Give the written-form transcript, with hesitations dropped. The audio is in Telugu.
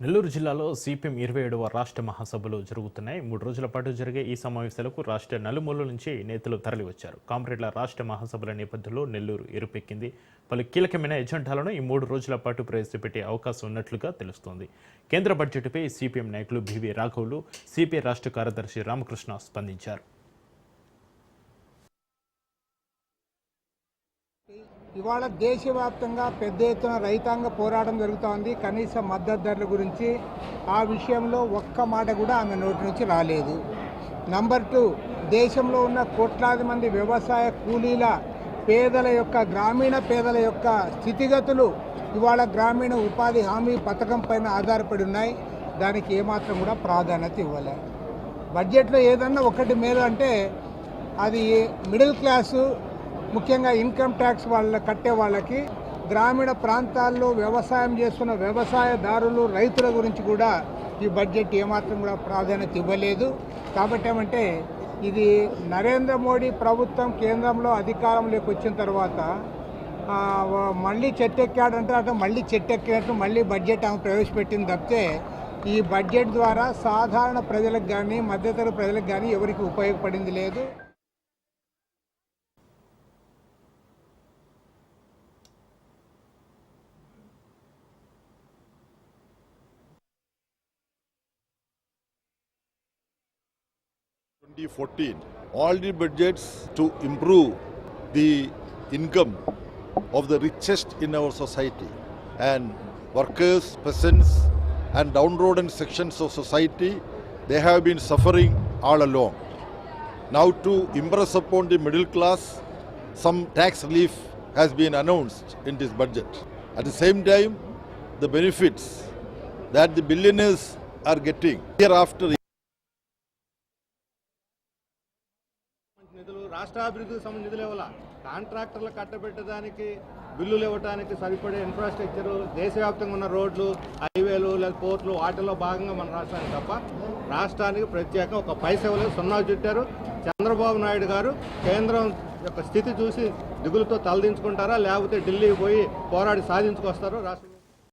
నెల్లూరు జిల్లాలో సిపిఎం 27వ రాష్ట్ర మహాసభలు జరుగుతున్నాయి. 3 రోజుల పాటు జరిగే ఈ సమావేశాలకు రాష్ట్ర నలుమూలల నుంచి నేతలు తరలివచ్చారు. కామ్రేడ్ల రాష్ట్ర మహాసభల నేపథ్యంలో నెల్లూరు ఎరుపెక్కింది. పలు కీలకమైన ఎజెండాలను ఈ 3 రోజుల పాటు ప్రవేశపెట్టే అవకాశం ఉన్నట్లుగా తెలుస్తోంది. కేంద్ర బడ్జెట్పై సిపిఎం నాయకులు బివి రాఘవులు, సిపిఐ రాష్ట్ర కార్యదర్శి రామకృష్ణ స్పందించారు. ఇవాళ దేశవ్యాప్తంగా పెద్ద ఎత్తున రైతాంగ పోరాటం జరుగుతోంది. కనీస మద్దతు ధరల గురించి ఆ విషయంలో ఒక్క మాట కూడా ఆమె నోటి నుంచి రాలేదు. నంబర్ 2, దేశంలో ఉన్న కోట్లాది మంది వ్యవసాయ కూలీల గ్రామీణ పేదల యొక్క స్థితిగతులు ఇవాళ గ్రామీణ ఉపాధి హామీ పథకం పైన ఆధారపడి ఉన్నాయి. దానికి ఏమాత్రం కూడా ప్రాధాన్యత ఇవ్వలే. బడ్జెట్లో ఏదన్నా ఒకటి మేలు అంటే అది మిడిల్ క్లాసు, ముఖ్యంగా ఇన్కమ్ ట్యాక్స్ కట్టే వాళ్ళకి, గ్రామీణ ప్రాంతాల్లో వ్యవసాయం చేస్తున్న వ్యవసాయదారులు, రైతుల గురించి కూడా ఈ బడ్జెట్ ఏమాత్రం కూడా ప్రాధాన్యత ఇవ్వలేదు. కాబట్టి ఏమంటే ఇది నరేంద్ర మోడీ ప్రభుత్వం కేంద్రంలో అధికారంలోకి వచ్చిన తర్వాత మళ్ళీ చెట్టెక్కాడంటే అటు మళ్ళీ చెట్టెక్కినట్టు మళ్ళీ బడ్జెట్ ఆమె ప్రవేశపెట్టింది తప్పితే ఈ బడ్జెట్ ద్వారా సాధారణ ప్రజలకు కానీ మధ్యతరగతి ప్రజలకు కానీ ఎవరికి ఉపయోగపడింది లేదు. All the budgets to improve the income of the richest in our society, and workers, peasants and downtrodden sections of society, they have been suffering all along. Now to impress upon the middle class, some tax relief has been announced in this budget. At the same time, the benefits that the billionaires are getting hereafter. నిధులు రాష్ట్రాభివృద్ధికి సంబంధించిన నిధులు ఇవ్వాల, కాంట్రాక్టర్లు కట్టబెట్టడానికి, బిల్లులు ఇవ్వడానికి సరిపడే ఇన్ఫ్రాస్ట్రక్చరు, దేశవ్యాప్తంగా ఉన్న రోడ్లు, హైవేలు లేదా పోర్టులు, వాటిల్లో భాగంగా మన రాష్ట్రానికి తప్ప రాష్ట్రానికి ప్రత్యేకంగా ఒక పైసా ఇవ్వలేదు. సున్నా చుట్టారు. చంద్రబాబు నాయుడు గారు కేంద్రం యొక్క స్థితి చూసి దిగులుతో తలదించుకుంటారా, లేకపోతే ఢిల్లీకి పోయి పోరాడి సాధించుకొస్తారో రాష్ట్రం